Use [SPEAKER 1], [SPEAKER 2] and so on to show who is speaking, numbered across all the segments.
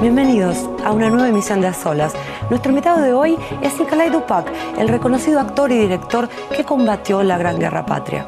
[SPEAKER 1] Bienvenidos a una nueva emisión de A Solas. Nuestro invitado de hoy es Nikolai Dupak, el reconocido actor y director que combatió la Gran Guerra Patria.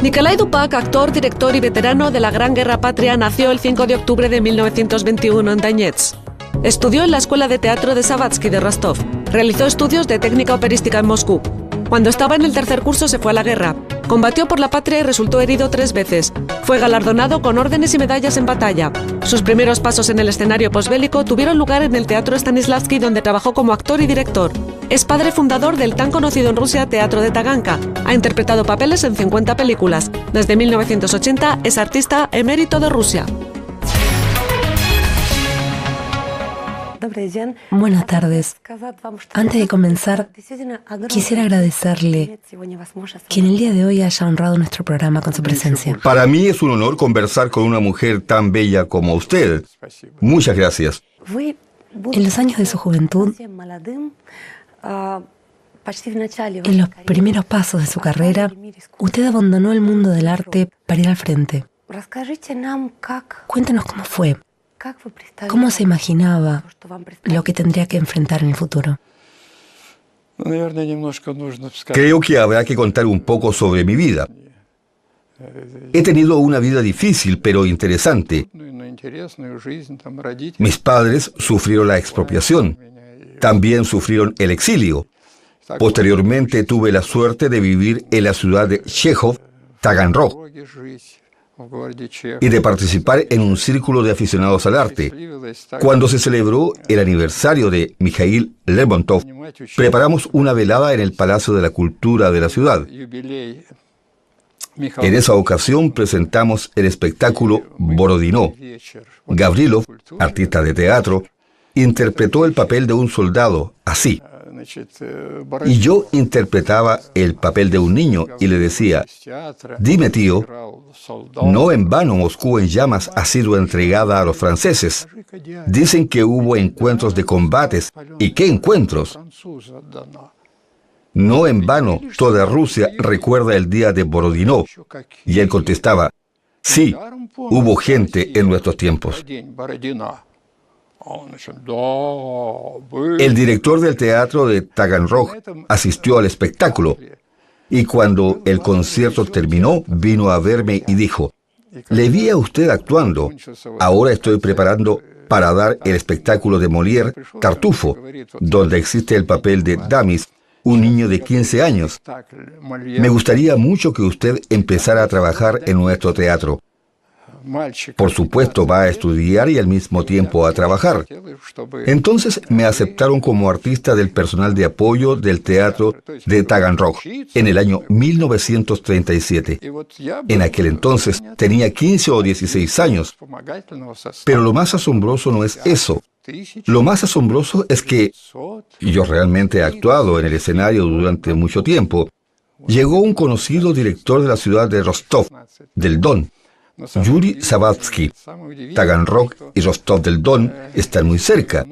[SPEAKER 2] Nikolai Dupak, actor, director y veterano de la Gran Guerra Patria, nació el 5 de octubre de 1921 en Donetsk. Estudió en la Escuela de Teatro de Savatsky de Rostov. Realizó estudios de técnica operística en Moscú. Cuando estaba en el tercer curso se fue a la guerra. Combatió por la patria y resultó herido 3 veces. Fue galardonado con órdenes y medallas en batalla. Sus primeros pasos en el escenario posbélico tuvieron lugar en el Teatro Stanislavski, donde trabajó como actor y director. Es padre fundador del tan conocido en Rusia Teatro de Taganka. Ha interpretado papeles en 50 películas. Desde 1980 es artista emérito de Rusia.
[SPEAKER 3] Buenas tardes. Antes de comenzar, quisiera agradecerle que en el día de hoy haya honrado nuestro programa con su presencia.
[SPEAKER 4] Para mí es un honor conversar con una mujer tan bella como usted. Muchas gracias.
[SPEAKER 3] En los años de su juventud, en los primeros pasos de su carrera, usted abandonó el mundo del arte para ir al frente. Cuéntenos cómo fue. ¿Cómo se imaginaba lo que tendría que enfrentar en el futuro?
[SPEAKER 4] Creo que habrá que contar un poco sobre mi vida. He tenido una vida difícil, pero interesante. Mis padres sufrieron la expropiación. También sufrieron el exilio. Posteriormente tuve la suerte de vivir en la ciudad de Chejov, Taganrog, y de participar en un círculo de aficionados al arte. Cuando se celebró el aniversario de Mikhail Lermontov, preparamos una velada en el Palacio de la Cultura de la ciudad. En esa ocasión presentamos el espectáculo Borodino. Gavrilov, artista de teatro, interpretó el papel de un soldado, así. Y yo interpretaba el papel de un niño y le decía: dime, tío, no en vano Moscú en llamas ha sido entregada a los franceses. Dicen que hubo encuentros de combates. ¿Y qué encuentros? No en vano toda Rusia recuerda el día de Borodino. Y él contestaba: sí, hubo gente en nuestros tiempos. El director del teatro de Taganrog asistió al espectáculo y cuando el concierto terminó vino a verme y dijo: le vi a usted actuando, ahora estoy preparando para dar el espectáculo de Molière, Tartufo, donde existe el papel de Damis, un niño de 15 años. Me gustaría mucho que usted empezara a trabajar en nuestro teatro. Por supuesto, va a estudiar y al mismo tiempo a trabajar. Entonces me aceptaron como artista del personal de apoyo del teatro de Taganrog en el año 1937. En aquel entonces tenía 15 o 16 años. Pero lo más asombroso no es eso. Lo más asombroso es que yo realmente he actuado en el escenario durante mucho tiempo. Llegó un conocido director de la ciudad de Rostov, del Don, Yuri Savatsky. Taganrog y Rostov del Don están muy cerca.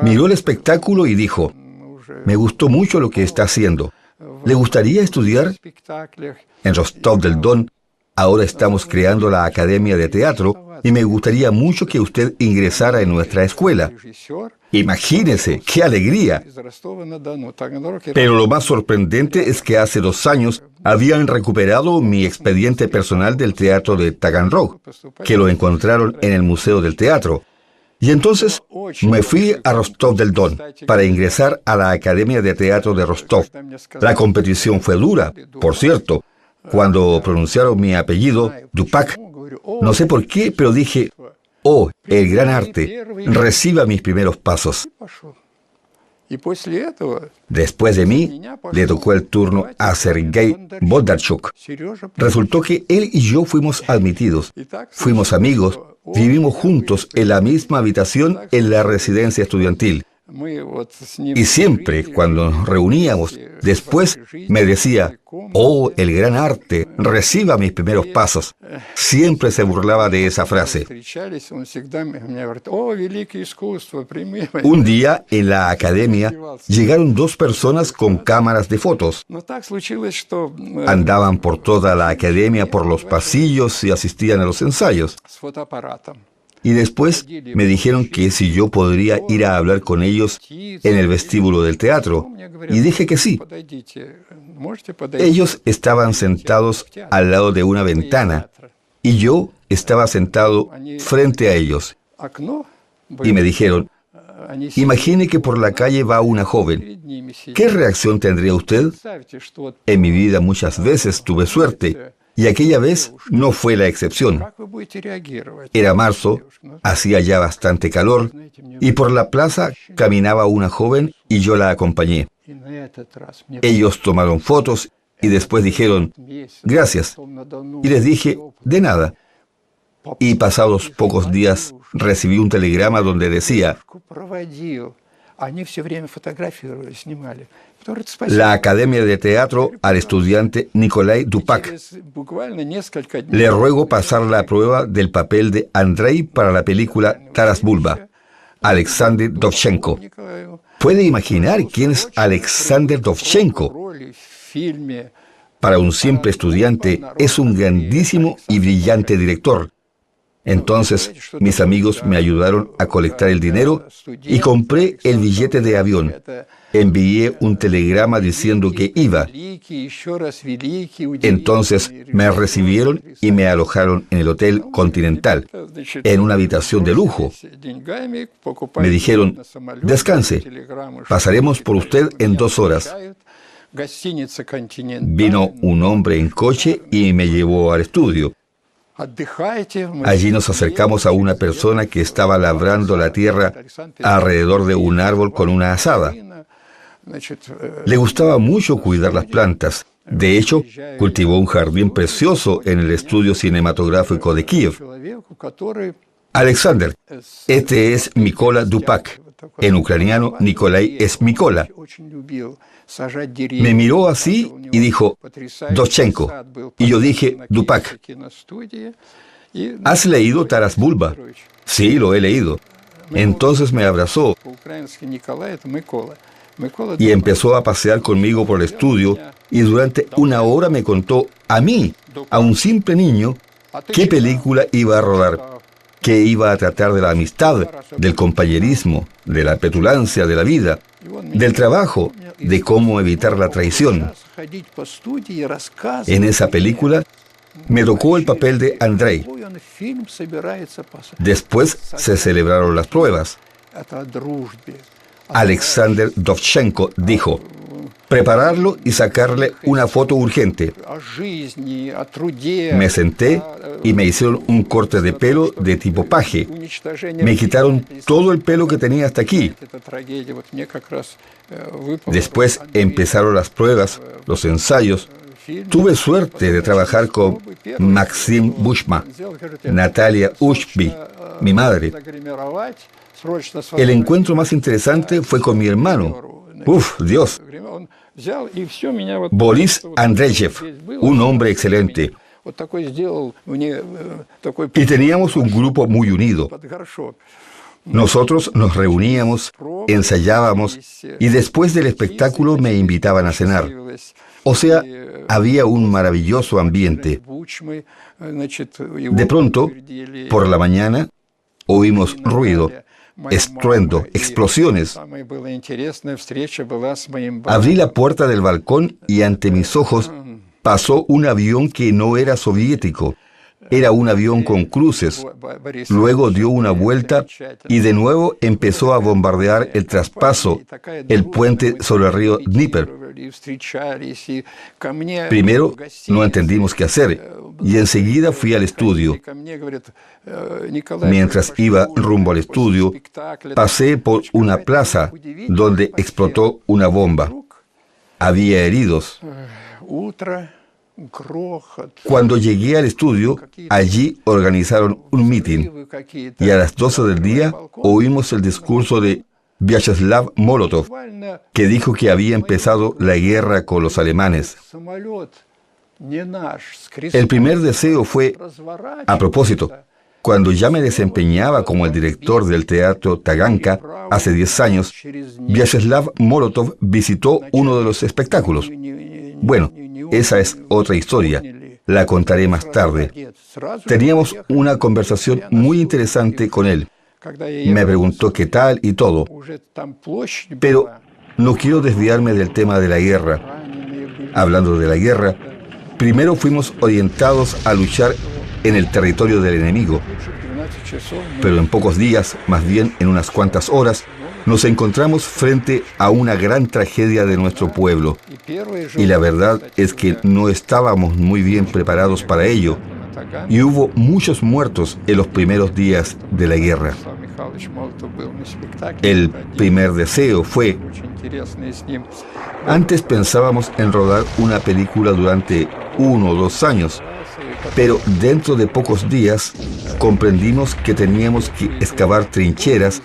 [SPEAKER 4] Miró el espectáculo y dijo: me gustó mucho lo que está haciendo. ¿Le gustaría estudiar? En Rostov del Don ahora estamos creando la Academia de Teatro y me gustaría mucho que usted ingresara en nuestra escuela. Imagínese, ¡qué alegría! Pero lo más sorprendente es que hace 2 años habían recuperado mi expediente personal del teatro de Taganrog, que lo encontraron en el Museo del Teatro. Y entonces me fui a Rostov del Don para ingresar a la Academia de Teatro de Rostov. La competición fue dura, por cierto. Cuando pronunciaron mi apellido, Dupak, no sé por qué, pero dije: oh, el gran arte, reciba mis primeros pasos. Después de mí, le tocó el turno a Sergei Bondarchuk. Resultó que él y yo fuimos admitidos. Fuimos amigos, vivimos juntos en la misma habitación en la residencia estudiantil. Y siempre, cuando nos reuníamos, después me decía: Oh, el gran arte, reciba mis primeros pasos. Siempre se burlaba de esa frase. Un día, en la academia, llegaron dos personas con cámaras de fotos. Andaban por toda la academia, por los pasillos y asistían a los ensayos. Y después me dijeron que si yo podría ir a hablar con ellos en el vestíbulo del teatro. Y dije que sí. Ellos estaban sentados al lado de una ventana y yo estaba sentado frente a ellos. Y me dijeron, imagine que por la calle va una joven. ¿Qué reacción tendría usted? En mi vida muchas veces tuve suerte. Y aquella vez no fue la excepción. Era marzo, hacía ya bastante calor, y por la plaza caminaba una joven y yo la acompañé. Ellos tomaron fotos y después dijeron, gracias. Y les dije, de nada. Y pasados pocos días recibí un telegrama donde decía, la Academia de Teatro al estudiante Nikolai Dupak. Le ruego pasar la prueba del papel de Andrei para la película Taras Bulba. Alexander Dovchenko. ¿Puede imaginar quién es Alexander Dovchenko? Para un simple estudiante es un grandísimo y brillante director. Entonces, mis amigos me ayudaron a colectar el dinero y compré el billete de avión. Envié un telegrama diciendo que iba. Entonces, me recibieron y me alojaron en el Hotel Continental, en una habitación de lujo. Me dijeron, descanse, pasaremos por usted en 2 horas. Vino un hombre en coche y me llevó al estudio. Allí nos acercamos a una persona que estaba labrando la tierra alrededor de un árbol con una azada. Le gustaba mucho cuidar las plantas. De hecho, cultivó un jardín precioso en el estudio cinematográfico de Kiev. Alexander, este es Mykola Dupak. En ucraniano, Nikolai es Mykola. Me miró así y dijo, Dovchenko. Y yo dije, Dupak. ¿Has leído Taras Bulba? Sí, lo he leído. Entonces me abrazó y empezó a pasear conmigo por el estudio y durante 1 hora me contó a mí, a un simple niño, qué película iba a rodar, que iba a tratar de la amistad, del compañerismo, de la petulancia de la vida, del trabajo, de cómo evitar la traición. En esa película me tocó el papel de Andrei. Después se celebraron las pruebas. Alexander Dovchenko dijo, prepararlo y sacarle una foto urgente. Me senté y me hicieron un corte de pelo de tipo paje. Me quitaron todo el pelo que tenía hasta aquí. Después empezaron las pruebas, los ensayos. Tuve suerte de trabajar con Maxim Bushma, Natalia Ushby, mi madre. El encuentro más interesante fue con mi hermano. ¡Uf, Dios! Boris Andreyev, un hombre excelente. Y teníamos un grupo muy unido. Nosotros nos reuníamos, ensayábamos y después del espectáculo me invitaban a cenar. O sea, había un maravilloso ambiente. De pronto, por la mañana, oímos ruido, estruendo, explosiones. Abrí la puerta del balcón y ante mis ojos pasó un avión que no era soviético. Era un avión con cruces. Luego dio una vuelta y de nuevo empezó a bombardear el traspaso, el puente sobre el río Dnieper. Primero no entendimos qué hacer y enseguida fui al estudio. Mientras iba rumbo al estudio, pasé por una plaza donde explotó una bomba. Había heridos. Cuando llegué al estudio, allí organizaron un mitin y a las 12 del día oímos el discurso de Vyacheslav Molotov, que dijo que había empezado la guerra con los alemanes. El primer deseo fue, a propósito, cuando ya me desempeñaba como el director del Teatro Taganka hace 10 años, Vyacheslav Molotov visitó uno de los espectáculos. Bueno, esa es otra historia. La contaré más tarde. Teníamos una conversación muy interesante con él. Me preguntó qué tal y todo. Pero no quiero desviarme del tema de la guerra. Hablando de la guerra, primero fuimos orientados a luchar en el territorio del enemigo. Pero en pocos días, más bien en unas cuantas horas, nos encontramos frente a una gran tragedia de nuestro pueblo. Y la verdad es que no estábamos muy bien preparados para ello. Y hubo muchos muertos en los primeros días de la guerra. El primer deseo fue... Antes pensábamos en rodar una película durante 1 o 2 años, pero dentro de pocos días comprendimos que teníamos que excavar trincheras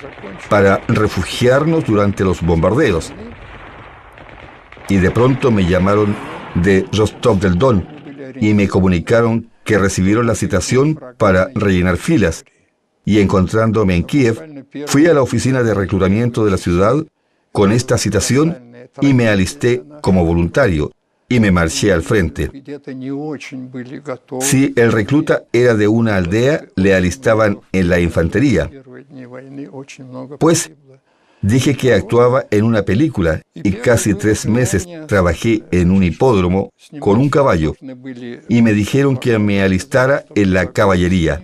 [SPEAKER 4] para refugiarnos durante los bombardeos. Y de pronto me llamaron de Rostov del Don y me comunicaron que recibieron la citación para rellenar filas. Y encontrándome en Kiev, fui a la oficina de reclutamiento de la ciudad con esta citación y me alisté como voluntario y me marché al frente. Si el recluta era de una aldea, le alistaban en la infantería. Pues dije que actuaba en una película y casi 3 meses trabajé en un hipódromo con un caballo y me dijeron que me alistara en la caballería.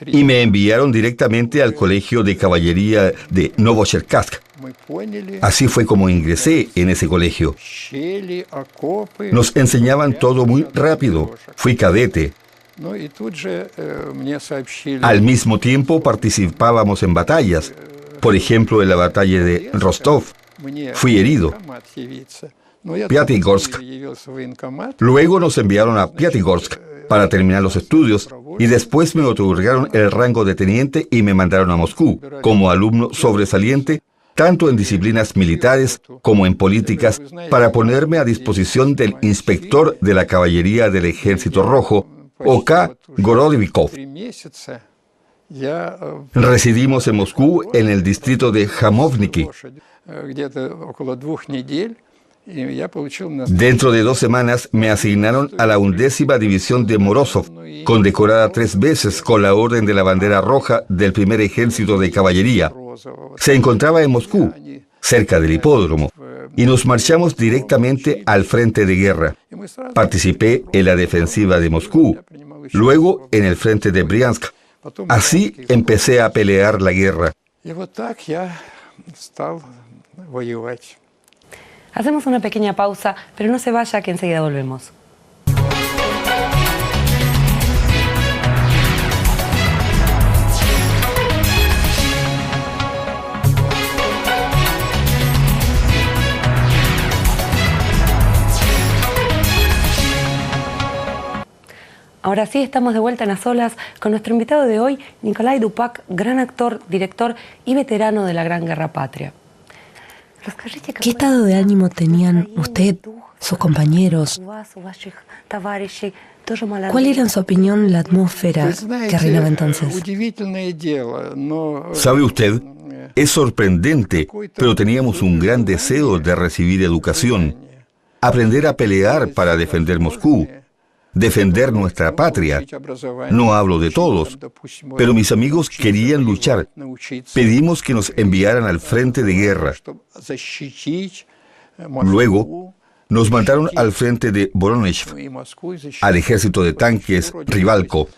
[SPEAKER 4] Y me enviaron directamente al colegio de caballería de Novocherkassk. Así fue como ingresé en ese colegio. Nos enseñaban todo muy rápido. Fui cadete. Al mismo tiempo participábamos en batallas. Por ejemplo, en la batalla de Rostov. Fui herido. Piatigorsk. Luego nos enviaron a Piatigorsk para terminar los estudios y después me otorgaron el rango de teniente y me mandaron a Moscú como alumno sobresaliente, tanto en disciplinas militares como en políticas, para ponerme a disposición del inspector de la caballería del Ejército Rojo, O.K. Gorodvikov. Residimos en Moscú, en el distrito de Jamovniki. Dentro de 2 semanas me asignaron a la 11ª División de Morozov, condecorada 3 veces con la Orden de la Bandera Roja del Primer Ejército de Caballería. Se encontraba en Moscú, cerca del hipódromo, y nos marchamos directamente al frente de guerra. Participé en la defensiva de Moscú, luego en el frente de Briansk. Así empecé a pelear la guerra.
[SPEAKER 1] Hacemos una pequeña pausa, pero no se vaya, que enseguida volvemos. Ahora sí, estamos de vuelta en A Solas con nuestro invitado de hoy, Nikolai Dupak, gran actor, director y veterano de la Gran Guerra Patria.
[SPEAKER 3] ¿Qué estado de ánimo tenían usted, sus compañeros? ¿Cuál era, en su opinión, la atmósfera que reinaba entonces?
[SPEAKER 4] ¿Sabe usted? Es sorprendente, pero teníamos un gran deseo de recibir educación, aprender a pelear para defender Moscú, defender nuestra patria. No hablo de todos, pero mis amigos querían luchar. Pedimos que nos enviaran al frente de guerra. Luego, nos mandaron al frente de Voronezh, al ejército de tanques Rivalko,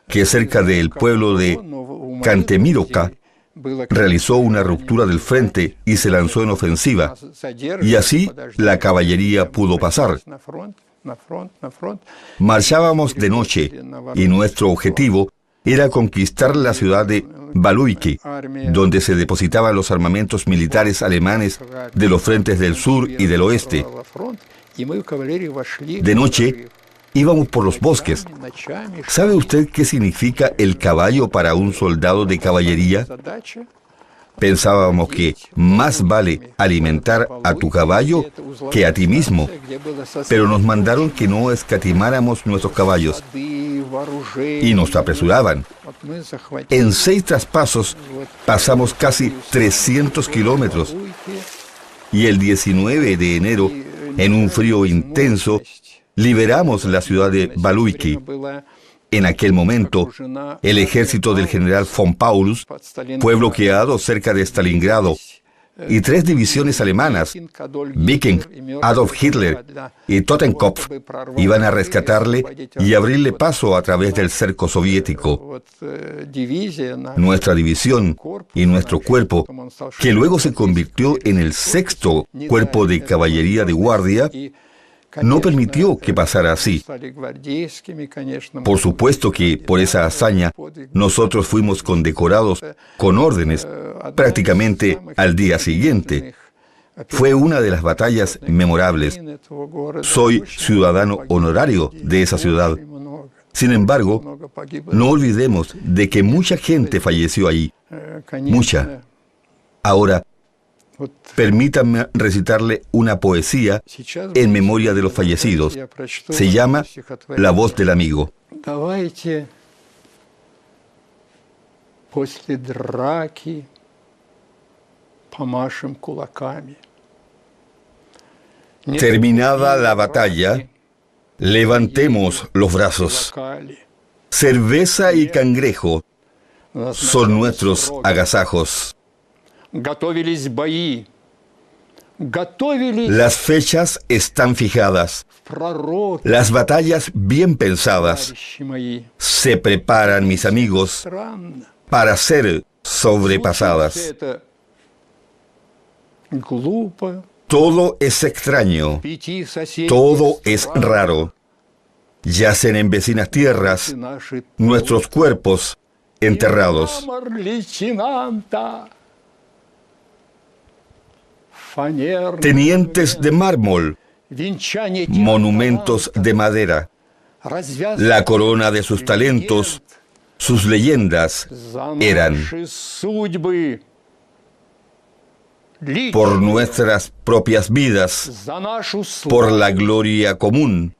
[SPEAKER 4] que cerca del pueblo de Kantemirovka realizó una ruptura del frente y se lanzó en ofensiva. Y así la caballería pudo pasar. Marchábamos de noche y nuestro objetivo era conquistar la ciudad de Baluiki, donde se depositaban los armamentos militares alemanes de los frentes del sur y del oeste. De noche íbamos por los bosques. ¿Sabe usted qué significa el caballo para un soldado de caballería? Pensábamos que más vale alimentar a tu caballo que a ti mismo, pero nos mandaron que no escatimáramos nuestros caballos y nos apresuraban. En 6 traspasos pasamos casi 300 kilómetros y el 19 de enero, en un frío intenso, liberamos la ciudad de Baluiki. En aquel momento, el ejército del general von Paulus fue bloqueado cerca de Stalingrado y 3 divisiones alemanas, Viking, Adolf Hitler y Totenkopf, iban a rescatarle y abrirle paso a través del cerco soviético. Nuestra división y nuestro cuerpo, que luego se convirtió en el 6º cuerpo de caballería de guardia, no permitió que pasara así. Por supuesto que por esa hazaña nosotros fuimos condecorados con órdenes prácticamente al día siguiente. Fue una de las batallas memorables. Soy ciudadano honorario de esa ciudad. Sin embargo, no olvidemos de que mucha gente falleció ahí. Mucha. Ahora, permítanme recitarle una poesía en memoria de los fallecidos. Se llama La voz del amigo. Terminada la batalla, levantemos los brazos. Cerveza y cangrejo son nuestros agasajos. Las fechas están fijadas, las batallas bien pensadas. Se preparan, mis amigos, para ser sobrepasadas. Todo es extraño, todo es raro. Yacen en vecinas tierras nuestros cuerpos enterrados. Tenientes de mármol, monumentos de madera, la corona de sus talentos, sus leyendas eran. Por nuestras propias vidas, por la gloria común,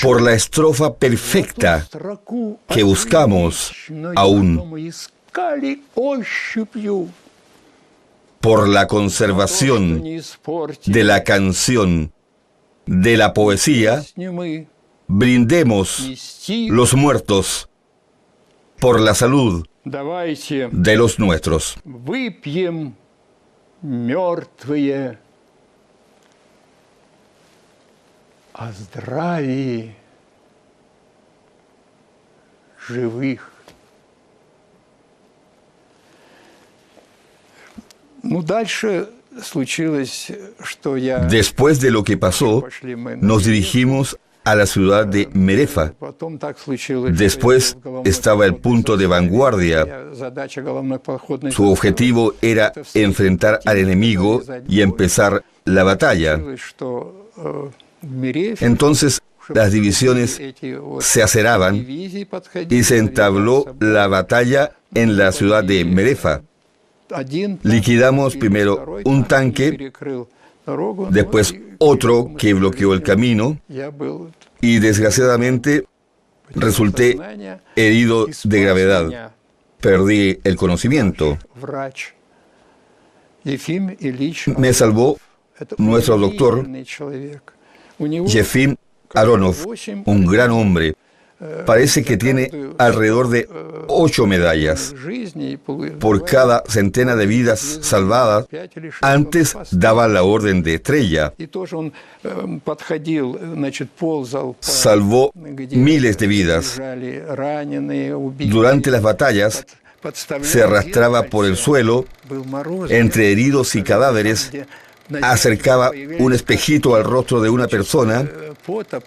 [SPEAKER 4] por la estrofa perfecta que buscamos aún, por la conservación de la canción, de la poesía, brindemos los muertos por la salud de los nuestros.
[SPEAKER 5] Мертвые о здравии живых.
[SPEAKER 4] Después de lo que pasó, nos dirigimos a la ciudad de Merefa. Después estaba el punto de vanguardia. Su objetivo era enfrentar al enemigo y empezar la batalla. Entonces, las divisiones se aceraban y se entabló la batalla en la ciudad de Merefa. Liquidamos primero un tanque, después otro que bloqueó el camino y desgraciadamente resulté herido de gravedad. Perdí el conocimiento. Me salvó nuestro doctor, Yefim Aronov, un gran hombre. Parece que tiene alrededor de 8 medallas. Por cada centena de vidas salvadas, antes daba la orden de estrella. Salvó miles de vidas. Durante las batallas, se arrastraba por el suelo, entre heridos y cadáveres, acercaba un espejito al rostro de una persona,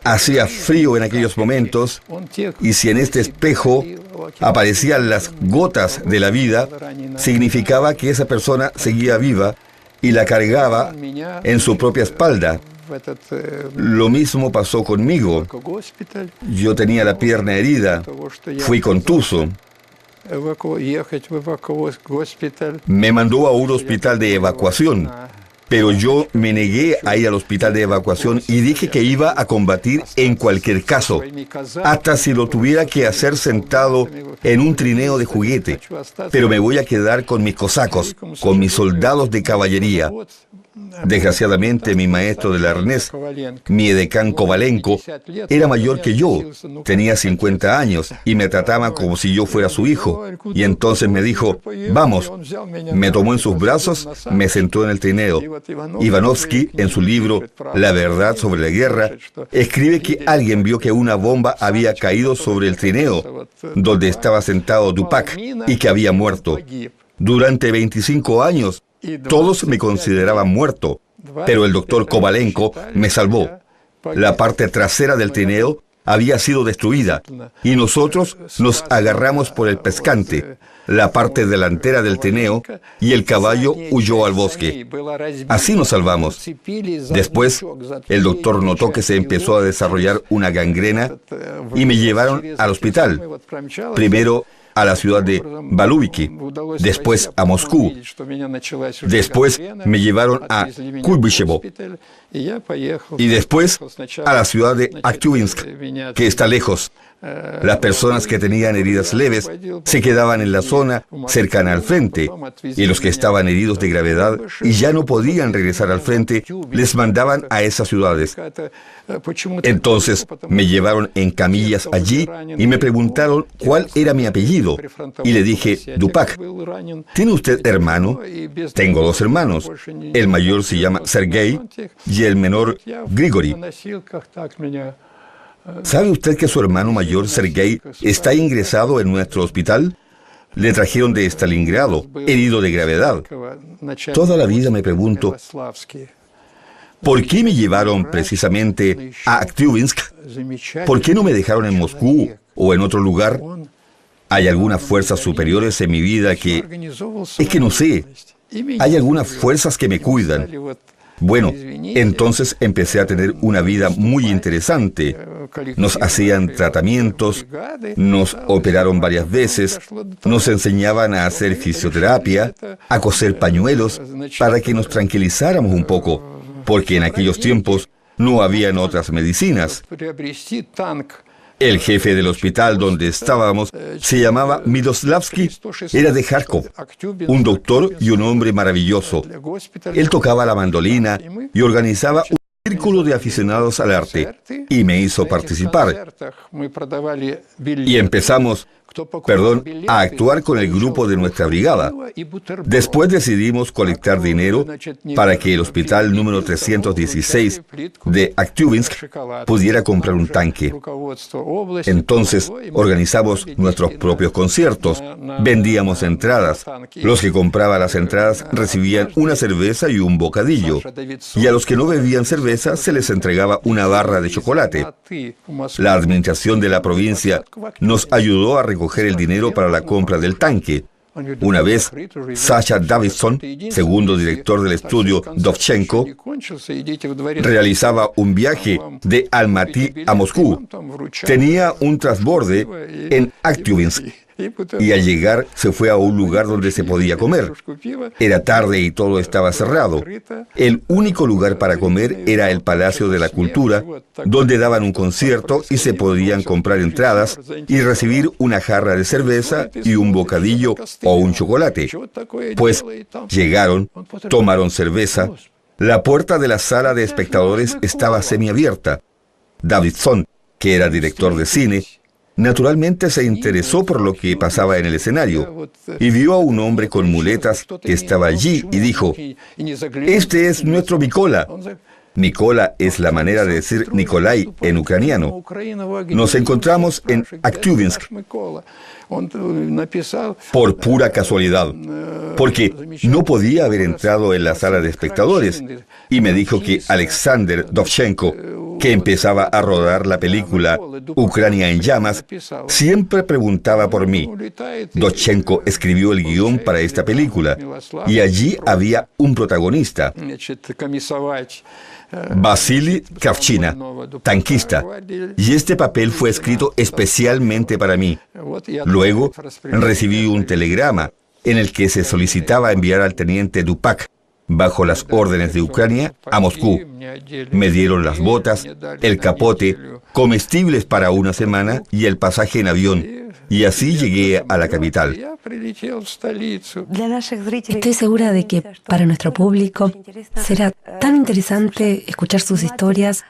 [SPEAKER 4] hacía frío en aquellos momentos, y si en este espejo aparecían las gotas de la vida, significaba que esa persona seguía viva y la cargaba en su propia espalda. Lo mismo pasó conmigo. Yo tenía la pierna herida, fui contuso. Me mandó a un hospital de evacuación, pero yo me negué a ir al hospital de evacuación y dije que iba a combatir en cualquier caso, hasta si lo tuviera que hacer sentado en un trineo de juguete. Pero me voy a quedar con mis cosacos, con mis soldados de caballería. Desgraciadamente, mi maestro del arnés, mi edecán Kovalenko, era mayor que yo, tenía 50 años y me trataba como si yo fuera su hijo. Y entonces me dijo, vamos, me tomó en sus brazos, me sentó en el trineo. Ivanovsky, en su libro La verdad sobre la guerra, escribe que alguien vio que una bomba había caído sobre el trineo, donde estaba sentado Dupak, y que había muerto. Durante 25 años, todos me consideraban muerto, pero el doctor Kovalenko me salvó. La parte trasera del trineo había sido destruida y nosotros nos agarramos por el pescante, la parte delantera del trineo, y el caballo huyó al bosque. Así nos salvamos. Después, el doctor notó que se empezó a desarrollar una gangrena y me llevaron al hospital. Primero a la ciudad de Balubiki, después a Moscú. Después me llevaron a Kuybyshevo y después a la ciudad de Aktyuvinsk, que está lejos. Las personas que tenían heridas leves se quedaban en la zona cercana al frente, y los que estaban heridos de gravedad y ya no podían regresar al frente, les mandaban a esas ciudades. Entonces me llevaron en camillas allí y me preguntaron cuál era mi apellido. Y le dije, Dupak. ¿Tiene usted hermano? Tengo 2 hermanos. El mayor se llama Sergei y el menor Grigori. ¿Sabe usted que su hermano mayor, Sergei, está ingresado en nuestro hospital? Le trajeron de Stalingrado, herido de gravedad. Toda la vida me pregunto, ¿por qué me llevaron precisamente a Aktyuvinsk? ¿Por qué no me dejaron en Moscú o en otro lugar? ¿Hay algunas fuerzas superiores en mi vida que... Es que no sé. Hay algunas fuerzas que me cuidan. Bueno, entonces empecé a tener una vida muy interesante. Nos hacían tratamientos, nos operaron varias veces, nos enseñaban a hacer fisioterapia, a coser pañuelos, para que nos tranquilizáramos un poco, porque en aquellos tiempos no habían otras medicinas. El jefe del hospital donde estábamos se llamaba Miloslavsky, era de Kharkov, un doctor y un hombre maravilloso. Él tocaba la mandolina y organizaba un círculo de aficionados al arte y me hizo participar. Y empezamos, a actuar con el grupo de nuestra brigada. Después decidimos colectar dinero para que el hospital número 316 de Aktyuvinsk pudiera comprar un tanque. Entonces organizamos nuestros propios conciertos, vendíamos entradas. Los que compraban las entradas recibían una cerveza y un bocadillo, y a los que no bebían cerveza se les entregaba una barra de chocolate. La administración de la provincia nos ayudó a recoger el dinero para la compra del tanque. Una vez, Sasha Davidson, segundo director del estudio Dovchenko, realizaba un viaje de Almaty a Moscú. Tenía un transborde en Aktyuvinsk y al llegar se fue a un lugar donde se podía comer. Era tarde y todo estaba cerrado. El único lugar para comer era el Palacio de la Cultura, donde daban un concierto y se podían comprar entradas y recibir una jarra de cerveza y un bocadillo o un chocolate. Pues llegaron, tomaron cerveza. La puerta de la sala de espectadores estaba semiabierta. Davidson, que era director de cine, naturalmente se interesó por lo que pasaba en el escenario y vio a un hombre con muletas que estaba allí y dijo, «Este es nuestro Mikola». Mikola es la manera de decir Nikolai en ucraniano. Nos encontramos en Aktyuvinsk por pura casualidad, porque no podía haber entrado en la sala de espectadores, y me dijo que Alexander Dovchenko, que empezaba a rodar la película Ucrania en llamas, siempre preguntaba por mí. Dovchenko escribió el guión para esta película, y allí había un protagonista, Vasily Kravchina, tanquista, y este papel fue escrito especialmente para mí. Luego recibí un telegrama en el que se solicitaba enviar al teniente Dupak, bajo las órdenes de Ucrania, a Moscú. Me dieron las botas, el capote, comestibles para una semana y el pasaje en avión. Y así llegué a la capital.
[SPEAKER 3] Estoy segura de que para nuestro público será tan interesante escuchar sus historias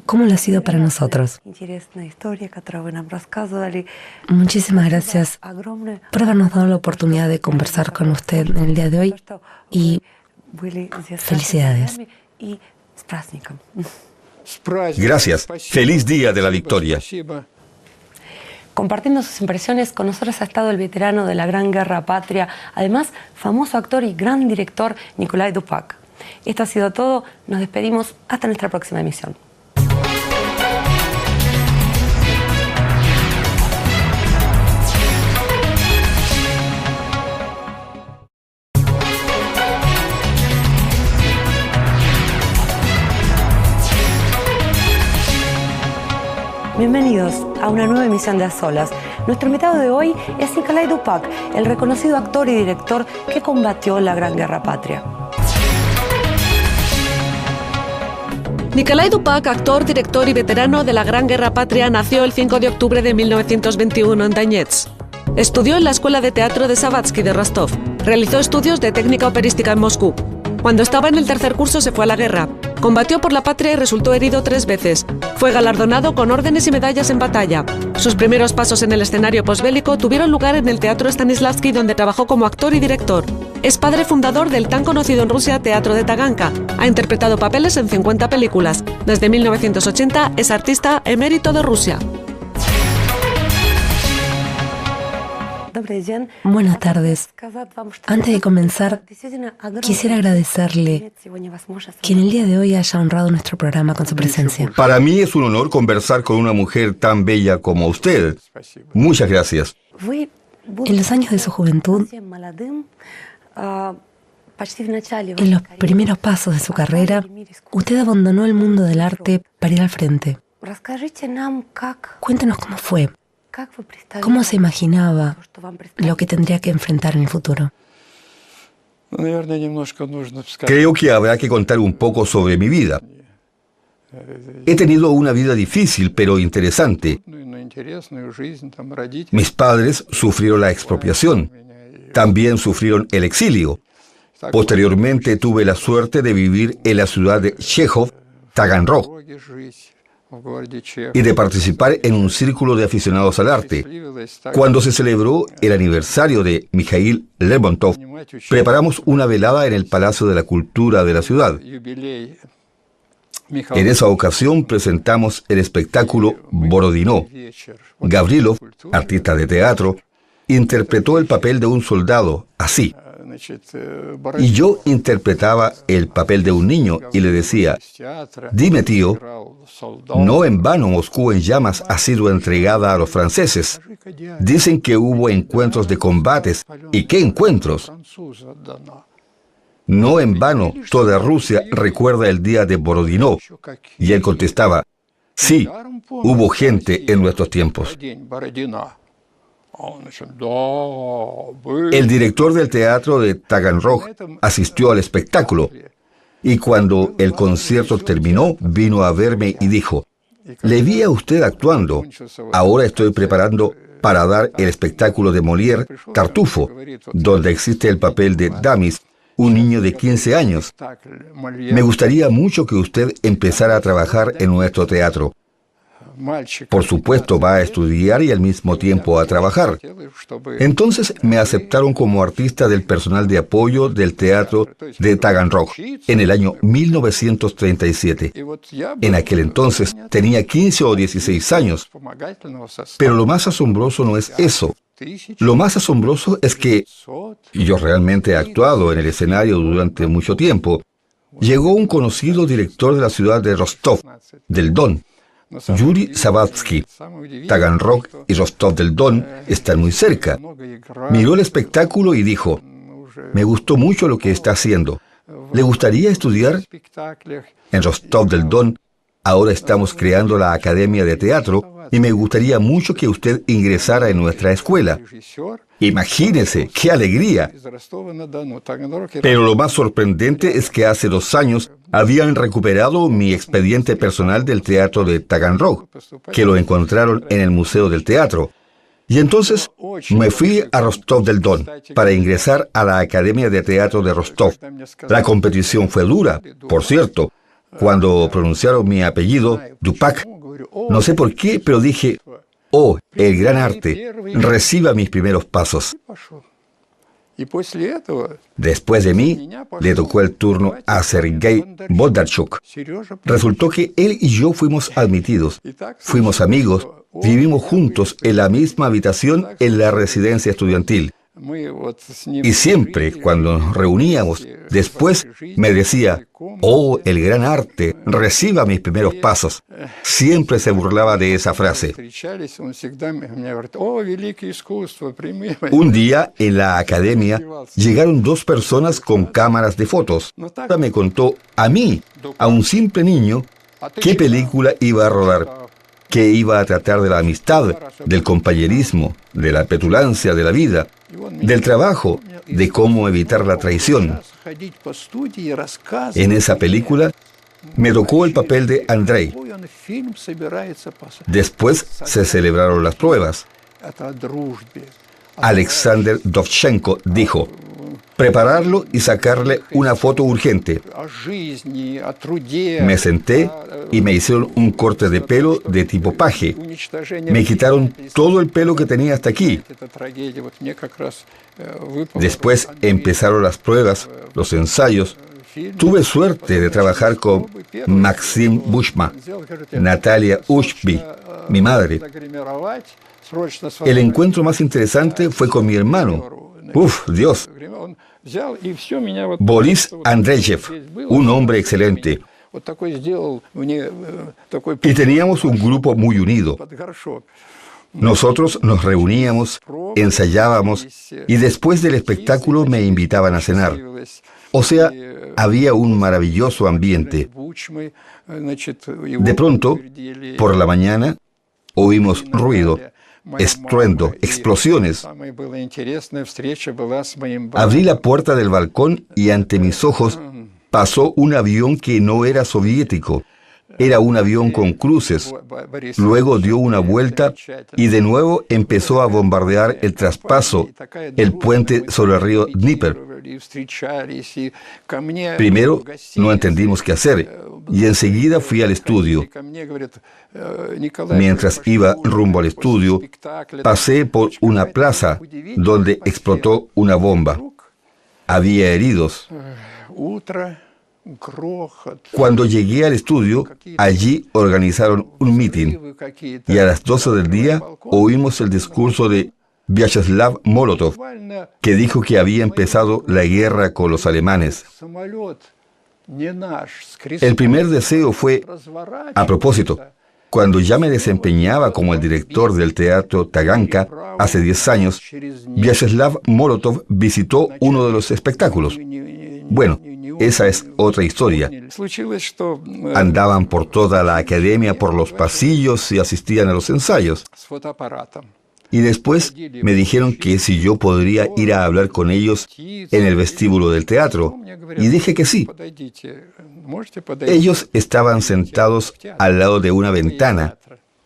[SPEAKER 3] como lo ha sido para nosotros. Muchísimas gracias por habernos dado la oportunidad de conversar con usted en el día de hoy y felicidades.
[SPEAKER 4] Gracias. Feliz Día de la Victoria.
[SPEAKER 1] Compartiendo sus impresiones, con nosotros ha estado el veterano de la Gran Guerra Patria, además famoso actor y gran director Nikolai Dupak. Esto ha sido todo. Nos despedimos hasta nuestra próxima emisión. Bienvenidos a una nueva emisión de A Solas. Nuestro invitado de hoy es Nikolai Dupak, el reconocido actor y director que combatió la Gran Guerra Patria.
[SPEAKER 2] Nikolai Dupak, actor, director y veterano de la Gran Guerra Patria, nació el 5 de octubre de 1921 en Donetsk. Estudió en la Escuela de Teatro de Savatsky de Rostov. Realizó estudios de técnica operística en Moscú. Cuando estaba en el tercer curso se fue a la guerra. Combatió por la patria y resultó herido 3 veces. Fue galardonado con órdenes y medallas en batalla. Sus primeros pasos en el escenario posbélico tuvieron lugar en el Teatro Stanislavski, donde trabajó como actor y director. Es padre fundador del tan conocido en Rusia Teatro de Taganka. Ha interpretado papeles en 50 películas. Desde 1980 es artista emérito de Rusia.
[SPEAKER 3] Buenas tardes. Antes de comenzar, quisiera agradecerle que en el día de hoy haya honrado nuestro programa con su presencia.
[SPEAKER 4] Para mí es un honor conversar con una mujer tan bella como usted. Muchas gracias.
[SPEAKER 3] En los años de su juventud, en los primeros pasos de su carrera, usted abandonó el mundo del arte para ir al frente. Cuéntenos cómo fue. ¿Cómo se imaginaba lo que tendría que enfrentar en el futuro?
[SPEAKER 4] Creo que habrá que contar un poco sobre mi vida. He tenido una vida difícil, pero interesante. Mis padres sufrieron la expropiación. También sufrieron el exilio. Posteriormente tuve la suerte de vivir en la ciudad de Chejov, Taganrog, y de participar en un círculo de aficionados al arte. Cuando se celebró el aniversario de Mikhail Lermontov, preparamos una velada en el Palacio de la Cultura de la ciudad. En esa ocasión presentamos el espectáculo Borodino. Gavrilov, artista de teatro, interpretó el papel de un soldado, así. Y yo interpretaba el papel de un niño y le decía: dime, tío, no en vano Moscú en llamas ha sido entregada a los franceses. Dicen que hubo encuentros de combates. ¿Y qué encuentros? No en vano toda Rusia recuerda el día de Borodino. Y él contestaba: sí, hubo gente en nuestros tiempos. El director del teatro de Taganrog asistió al espectáculo y cuando el concierto terminó vino a verme y dijo: le vi a usted actuando, ahora estoy preparando para dar el espectáculo de Molière, Tartufo, donde existe el papel de Damis, un niño de 15 años. Me gustaría mucho que usted empezara a trabajar en nuestro teatro. Por supuesto, va a estudiar y al mismo tiempo a trabajar. Entonces me aceptaron como artista del personal de apoyo del teatro de Taganrog en el año 1937. En aquel entonces tenía 15 o 16 años. Pero lo más asombroso no es eso. Lo más asombroso es que yo realmente he actuado en el escenario durante mucho tiempo. Llegó un conocido director de la ciudad de Rostov, del Don, Yuri Savatsky. Taganrog y Rostov del Don están muy cerca. Miró el espectáculo y dijo: me gustó mucho lo que está haciendo. ¿Le gustaría estudiar? En Rostov del Don ahora estamos creando la Academia de Teatro y me gustaría mucho que usted ingresara en nuestra escuela. Imagínese, qué alegría. Pero lo más sorprendente es que hace 2 años habían recuperado mi expediente personal del teatro de Taganrog, que lo encontraron en el Museo del Teatro. Y entonces me fui a Rostov del Don para ingresar a la Academia de Teatro de Rostov. La competición fue dura, por cierto. Cuando pronunciaron mi apellido, Dupak, no sé por qué, pero dije, oh, el gran arte, reciba mis primeros pasos. Después de mí, le tocó el turno a Sergei Bondarchuk. Resultó que él y yo fuimos admitidos. Fuimos amigos, vivimos juntos en la misma habitación en la residencia estudiantil. Y siempre, cuando nos reuníamos, después me decía, oh, el gran arte, reciba mis primeros pasos. Siempre se burlaba de esa frase. Un día, en la academia, llegaron 2 personas con cámaras de fotos. Me contó a mí, a un simple niño, qué película iba a rodar, que iba a tratar de la amistad, del compañerismo, de la petulancia de la vida, del trabajo, de cómo evitar la traición. En esa película me tocó el papel de Andrei. Después se celebraron las pruebas. Alexander Dovchenko dijo, prepararlo y sacarle una foto urgente. Me senté y me hicieron un corte de pelo de tipo paje. Me quitaron todo el pelo que tenía hasta aquí. Después empezaron las pruebas, los ensayos. Tuve suerte de trabajar con Maxim Bushma, Natalia Ushby, mi madre. El encuentro más interesante fue con mi hermano. ¡Uf, Dios! Boris Andreyev, un hombre excelente. Y teníamos un grupo muy unido. Nosotros nos reuníamos, ensayábamos y después del espectáculo me invitaban a cenar. O sea, había un maravilloso ambiente. De pronto, por la mañana, oímos ruido, estruendo, explosiones. Abrí la puerta del balcón y ante mis ojos pasó un avión que no era soviético. Era un avión con cruces. Luego dio una vuelta y de nuevo empezó a bombardear el traspaso, el puente sobre el río Dnieper. Primero no entendimos qué hacer y enseguida fui al estudio. Mientras iba rumbo al estudio, pasé por una plaza donde explotó una bomba. Había heridos. Cuando llegué al estudio, allí organizaron un mitin y a las 12 del día oímos el discurso de Vyacheslav Molotov, que dijo que había empezado la guerra con los alemanes. El primer deseo fue, a propósito, cuando ya me desempeñaba como el director del Teatro Taganka hace 10 años, Vyacheslav Molotov visitó uno de los espectáculos. Bueno, esa es otra historia. Andaban por toda la academia, por los pasillos y asistían a los ensayos. Y después me dijeron que si yo podría ir a hablar con ellos en el vestíbulo del teatro. Y dije que sí. Ellos estaban sentados al lado de una ventana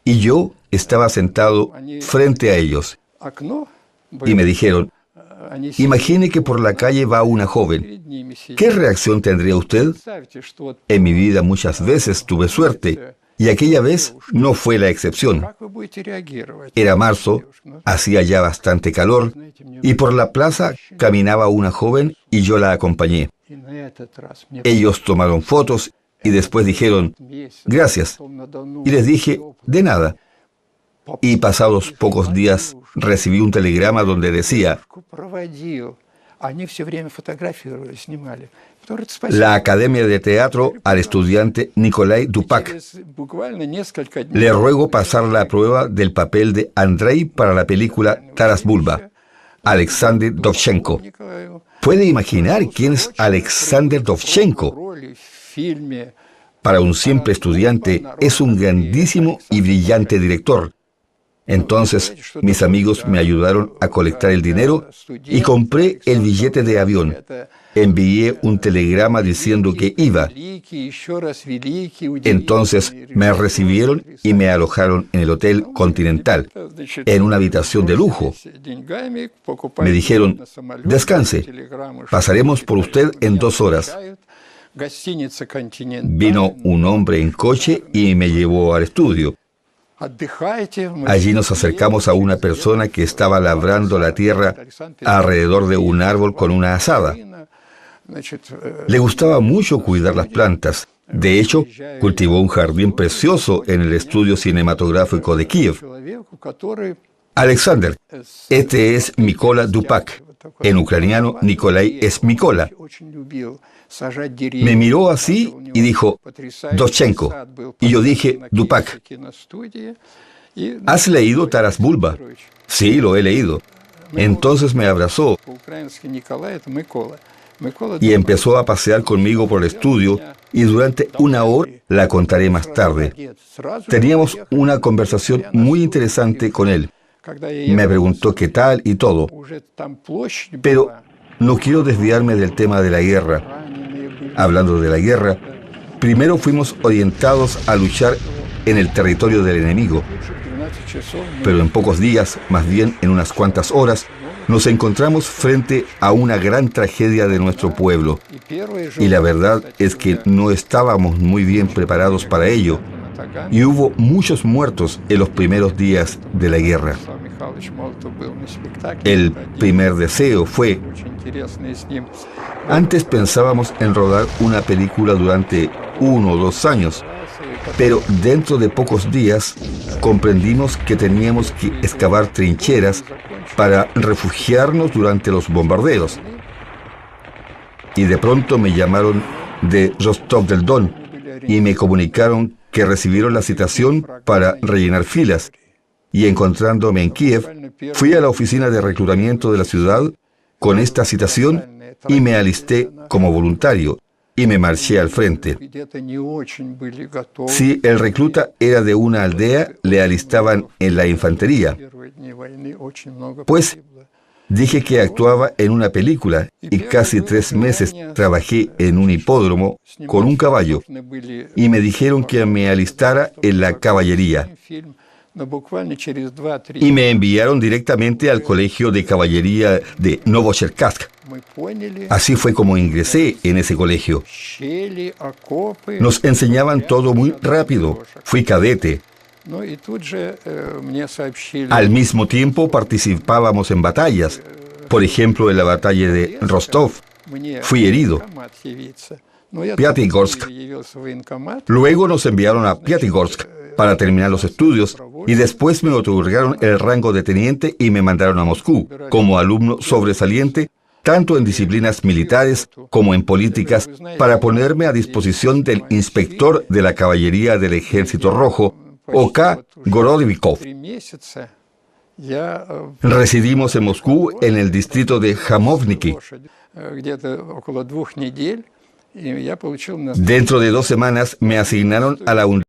[SPEAKER 4] y yo estaba sentado frente a ellos. Y me dijeron, imagine que por la calle va una joven. ¿Qué reacción tendría usted? En mi vida muchas veces tuve suerte. Y aquella vez no fue la excepción. Era marzo, hacía ya bastante calor, y por la plaza caminaba una joven y yo la acompañé. Ellos tomaron fotos y después dijeron, gracias. Y les dije, de nada. Y pasados pocos días recibí un telegrama donde decía, la Academia de Teatro al estudiante Nikolai Dupak. Le ruego pasar la prueba del papel de Andrei para la película Taras Bulba. Alexander Dovchenko. ¿Puede imaginar quién es Alexander Dovchenko? para un simple estudiante, es un grandísimo y brillante director. Entonces, mis amigos me ayudaron a colectar el dinero y compré el billete de avión. Envié un telegrama diciendo que iba. Entonces, me recibieron y me alojaron en el Hotel Continental, en una habitación de lujo. Me dijeron, descanse, pasaremos por usted en 2 horas. Vino un hombre en coche y me llevó al estudio. Allí nos acercamos a una persona que estaba labrando la tierra alrededor de un árbol con una azada. Le gustaba mucho cuidar las plantas. De hecho, cultivó un jardín precioso en el estudio cinematográfico de Kiev. Alexander, este es Mykola Dupak. En ucraniano, Nikolai es Mykola. Me miró así y dijo, Dovchenko. Y yo dije, Dupak. ¿Has leído Taras Bulba? Sí, lo he leído. Entonces me abrazó y empezó a pasear conmigo por el estudio y durante 1 hora, la contaré más tarde. Teníamos una conversación muy interesante con él. Me preguntó qué tal y todo. Pero no quiero desviarme del tema de la guerra. Hablando de la guerra, primero fuimos orientados a luchar en el territorio del enemigo. Pero en pocos días, más bien en unas cuantas horas, nos encontramos frente a una gran tragedia de nuestro pueblo. Y la verdad es que no estábamos muy bien preparados para ello. Y hubo muchos muertos en los primeros días de la guerra. El primer deseo fue... Antes pensábamos en rodar una película durante 1 o 2 años, pero dentro de pocos días comprendimos que teníamos que excavar trincheras para refugiarnos durante los bombardeos. Y de pronto me llamaron de Rostov del Don y me comunicaron que recibieron la citación para rellenar filas. Y encontrándome en Kiev, fui a la oficina de reclutamiento de la ciudad con esta citación y me alisté como voluntario y me marché al frente. Si el recluta era de una aldea, le alistaban en la infantería. Pues dije que actuaba en una película y casi 3 meses trabajé en un hipódromo con un caballo y me dijeron que me alistara en la caballería. Y me enviaron directamente al colegio de caballería de Novocherkassk. Así fue como ingresé en ese colegio. Nos enseñaban todo muy rápido. Fui cadete. Al mismo tiempo participábamos en batallas. Por ejemplo, en la batalla de Rostov. Fui herido. Piatigorsk. Luego nos enviaron a Piatigorsk para terminar los estudios y después me otorgaron el rango de teniente y me mandaron a Moscú como alumno sobresaliente, tanto en disciplinas militares como en políticas, para ponerme a disposición del inspector de la caballería del Ejército Rojo, O.K. Gorodvikov. Residimos en Moscú, en el distrito de Jamovniki. Dentro de 2 semanas me asignaron a la